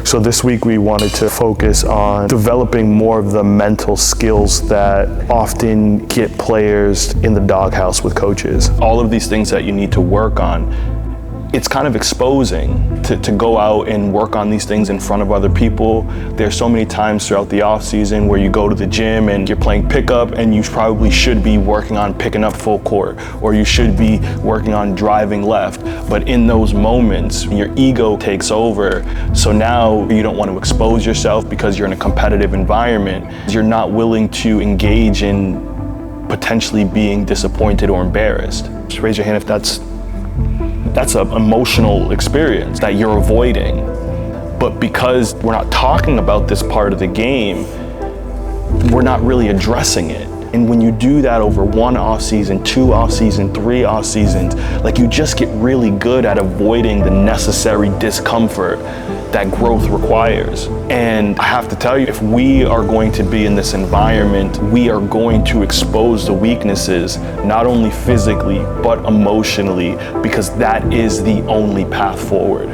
So this week we wanted to focus on developing more of the mental skills that often get players in the doghouse with coaches. All of these things that you need to work on, it's kind of exposing to go out and work on these things in front of other people. There's so many times throughout the off season where you go to the gym and you're playing pickup and you probably should be working on picking up full court, or you should be working on driving left. But in those moments, your ego takes over. So now you don't want to expose yourself because you're in a competitive environment. You're not willing to engage in potentially being disappointed or embarrassed. Just raise your hand if that's an emotional experience that you're avoiding. But because we're not talking about this part of the game, we're not really addressing it. And when you do that over 1 off season, 2 off season, 3 off seasons, like, you just get really good at avoiding the necessary discomfort that growth requires. And I have to tell you, if we are going to be in this environment, we are going to expose the weaknesses, not only physically, but emotionally, because that is the only path forward.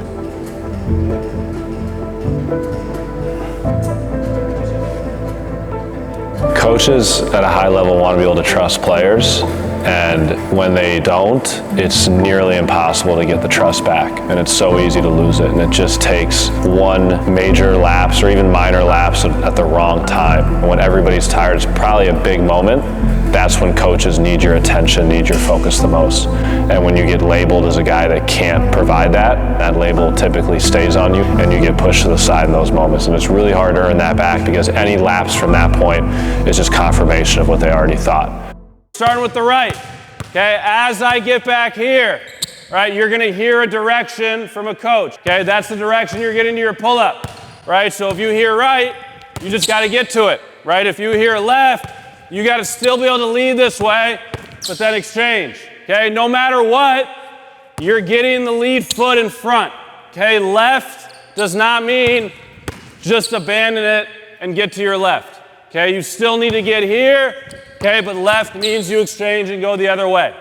Coaches at a high level want to be able to trust players, and when they don't, it's nearly impossible to get the trust back, and it's so easy to lose it. And it just takes one major lapse or even minor lapse at the wrong time. And when everybody's tired, it's probably a big moment. That's when coaches need your attention, need your focus the most. And when you get labeled as a guy that can't provide that, that label typically stays on you and you get pushed to the side in those moments. And it's really hard to earn that back, because any lapse from that point is just confirmation of what they already thought. Starting with the right, okay? As I get back here, right, you're gonna hear a direction from a coach, okay? That's the direction you're getting to your pull-up, right? So if you hear right, you just gotta get to it, right? If you hear left, you gotta still be able to lead this way, but then exchange, okay? No matter what, you're getting the lead foot in front, okay? Left does not mean just abandon it and get to your left, okay? You still need to get here, okay, but left means you exchange and go the other way.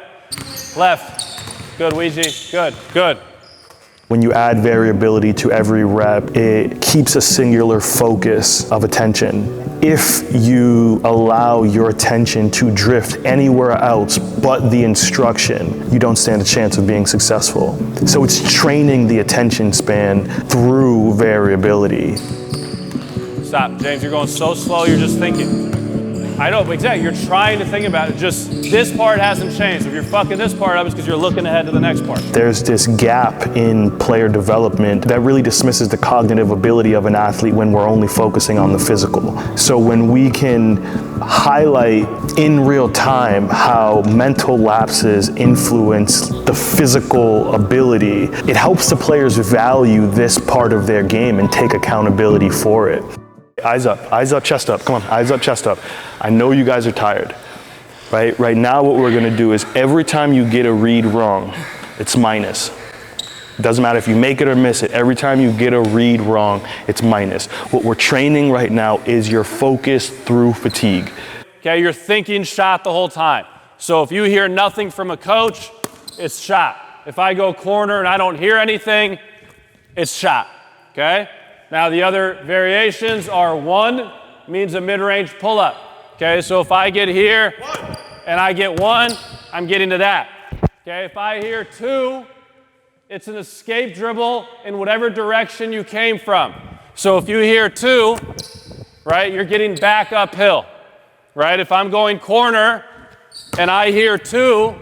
Left. Good, Ouija. Good, good. When you add variability to every rep, it keeps a singular focus of attention. If you allow your attention to drift anywhere else but the instruction, you don't stand a chance of being successful. So it's training the attention span through variability. Stop, James, you're going so slow, you're just thinking. I know, but exactly, you're trying to think about it. Just this part hasn't changed. If you're fucking this part up, it's because you're looking ahead to the next part. There's this gap in player development that really dismisses the cognitive ability of an athlete when we're only focusing on the physical. So when we can highlight in real time how mental lapses influence the physical ability, it helps the players value this part of their game and take accountability for it. Eyes up, chest up. Come on, eyes up, chest up. I know you guys are tired, right? Right now what we're gonna do is every time you get a read wrong, it's minus. It doesn't matter if you make it or miss it. Every time you get a read wrong, it's minus. What we're training right now is your focus through fatigue. Okay, you're thinking shot the whole time. So if you hear nothing from a coach, it's shot. If I go corner and I don't hear anything, it's shot, okay? Now the other variations are 1 means a mid-range pull-up. Okay, so if I get here and I get 1, I'm getting to that. Okay, if I hear 2, it's an escape dribble in whatever direction you came from. So if you hear 2, right, you're getting back uphill. Right, if I'm going corner and I hear 2,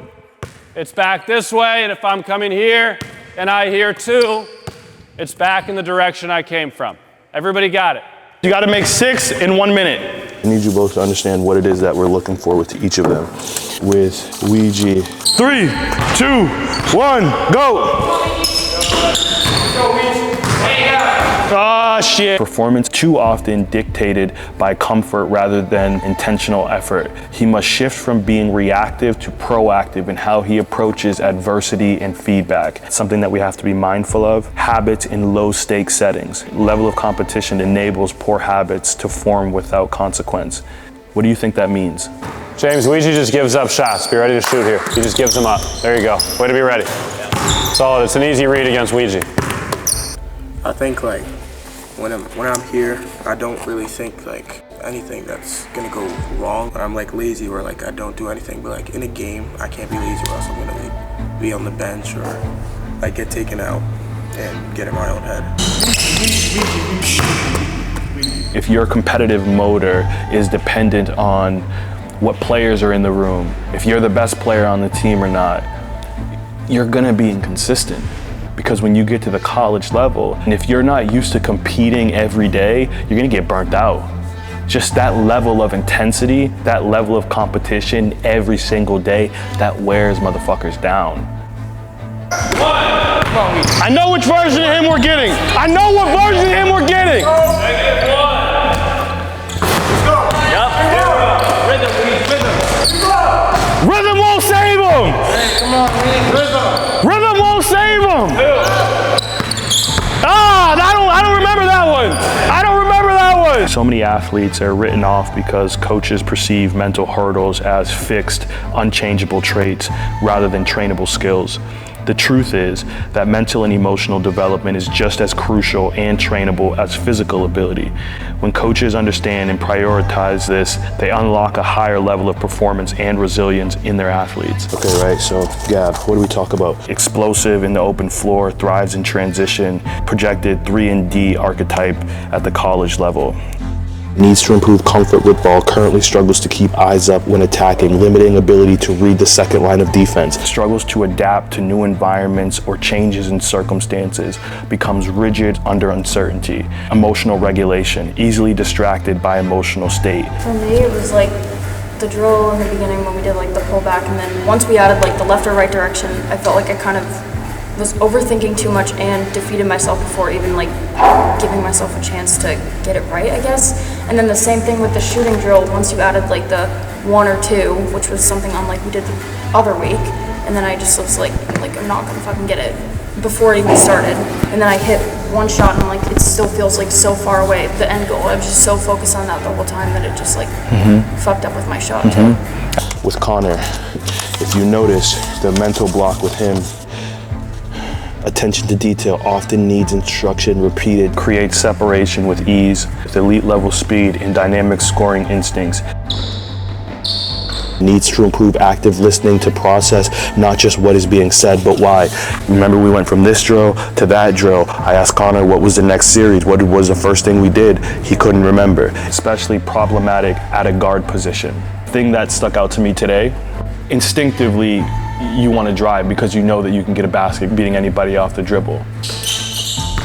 it's back this way, and if I'm coming here and I hear 2, it's back in the direction I came from. Everybody got it? You got to make 6 in 1 minute. I need you both to understand what it is that we're looking for with each of them. With Ouija. 3, 2, 1, go! Ah, shit. Performance too often dictated by comfort rather than intentional effort. He must shift from being reactive to proactive in how he approaches adversity and feedback. It's something that we have to be mindful of. Habits in low stake settings. Level of competition enables poor habits to form without consequence. What do you think that means? James, Ouija just gives up shots. Be ready to shoot here. He just gives them up. There you go. Way to be ready. Solid. It's an easy read against Ouija. I think when I'm here, I don't really think like anything that's gonna go wrong. I'm like lazy or like I don't do anything, but like in a game, I can't be lazy or else I'm gonna be on the bench or like get taken out and get in my own head. If your competitive motor is dependent on what players are in the room, if you're the best player on the team or not, you're gonna be inconsistent. Because when you get to the college level, and if you're not used to competing every day, you're gonna get burnt out. Just that level of intensity, that level of competition every single day, that wears motherfuckers down. I know which version of him we're getting. I know what version of him we're getting. Rhythm won't save him. Hey, come on, man. Rhythm won't save him. I don't remember that one. I don't remember that one. So many athletes are written off because coaches perceive mental hurdles as fixed, unchangeable traits rather than trainable skills. The truth is that mental and emotional development is just as crucial and trainable as physical ability. When coaches understand and prioritize this, they unlock a higher level of performance and resilience in their athletes. Okay, right, so Gab, what do we talk about? Explosive in the open floor, thrives in transition, projected 3-and-D archetype at the college level. Needs to improve comfort with ball, currently struggles to keep eyes up when attacking, limiting ability to read the second line of defense, struggles to adapt to new environments or changes in circumstances, becomes rigid under uncertainty, emotional regulation, easily distracted by emotional state. For me, it was like the drill in the beginning when we did like the pullback, and then once we added like the left or right direction, I felt like I kind of was overthinking too much and defeated myself before even like giving myself a chance to get it right, I guess. And then the same thing with the shooting drill, once you added like the 1 or 2, which was something unlike we did the other week, and then I just was like I'm not gonna fucking get it before it even started. And then I hit one shot and like it still feels like so far away, the end goal. I was just so focused on that the whole time that it just like fucked up with my shot too. With Connor, if you notice the mental block with him, attention to detail often needs instruction repeated, creates separation with ease, with elite level speed and dynamic scoring instincts. Needs to improve active listening to process not just what is being said, but why. Remember, we went from this drill to that drill. I asked Connor what was the next series, what was the first thing we did. He couldn't remember. Especially problematic at a guard position. Thing that stuck out to me today, instinctively, you want to drive because you know that you can get a basket beating anybody off the dribble.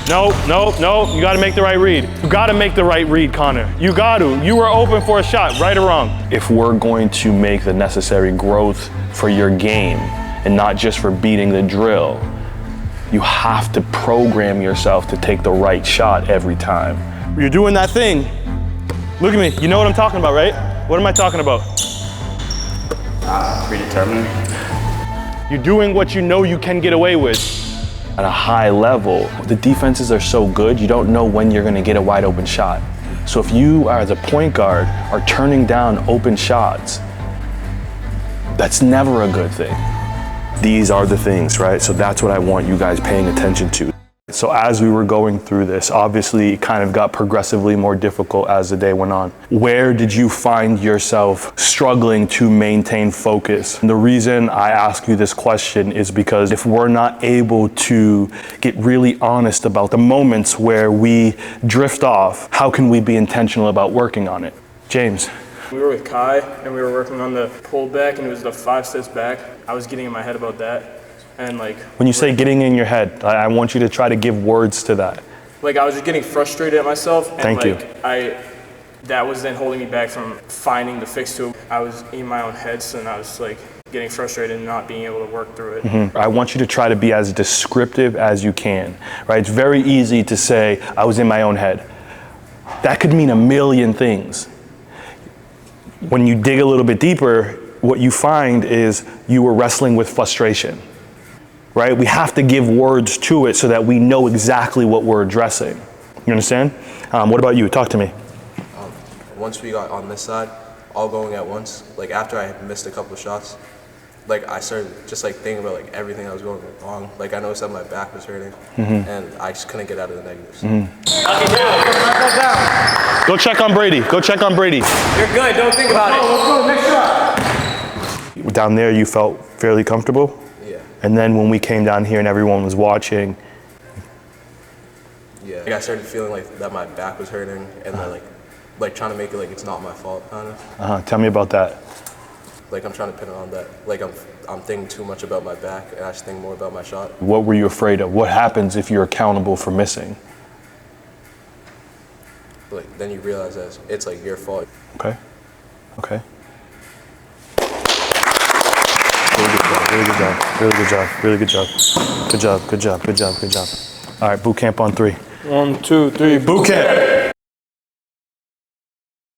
No, you got to make the right read. You got to make the right read, Connor. You got to. You were open for a shot, right or wrong. If we're going to make the necessary growth for your game and not just for beating the drill, you have to program yourself to take the right shot every time. You're doing that thing. Look at me. You know what I'm talking about, right? What am I talking about? Predetermined. You're doing what you know you can get away with. At a high level, the defenses are so good, you don't know when you're gonna get a wide open shot. So if you, as a point guard, are turning down open shots, that's never a good thing. These are the things, right? So that's what I want you guys paying attention to. So as we were going through this, obviously it kind of got progressively more difficult as the day went on. Where did you find yourself struggling to maintain focus? And the reason I ask you this question is because if we're not able to get really honest about the moments where we drift off, how can we be intentional about working on it? James. We were with Kai and we were working on the pull back, and it was the 5 steps back. I was getting in my head about that. And like, when you say getting in your head, I want you to try to give words to that. Like, I was just getting frustrated at myself, and Thank you. That was then holding me back from finding the fix to it. I was in my own head, so then I was like getting frustrated and not being able to work through it. I want you to try to be as descriptive as you can, right? It's very easy to say, I was in my own head. That could mean a million things. When you dig a little bit deeper, what you find is you were wrestling with frustration. Right? We have to give words to it so that we know exactly what we're addressing. You understand? What about you? Talk to me. Once we got on this side, all going at once, like after I had missed a couple of shots, like I started just like thinking about like everything I was going wrong. Like I noticed that my back was hurting, and I just couldn't get out of the negatives. Go check on Brady. Go check on Brady. You're good. Don't think about it. Let's go. Next shot. Down there, you felt fairly comfortable. Yeah. And then when we came down here and everyone was watching, Yeah. Like I started feeling like that my back was hurting, and then like trying to make it like it's not my fault, kind of. tell me about that. Like I'm trying to pin it on that. Like I'm thinking too much about my back, and I should think more about my shot. What were you afraid of? What happens if you're accountable for missing? Like then you realize that it's like your fault. Okay. Okay. Really good job. Really good job. Really good job. Good job. Good job. Good job. Good job. Good job. All right, boot camp on 3. 1, 2, 3, Boot camp.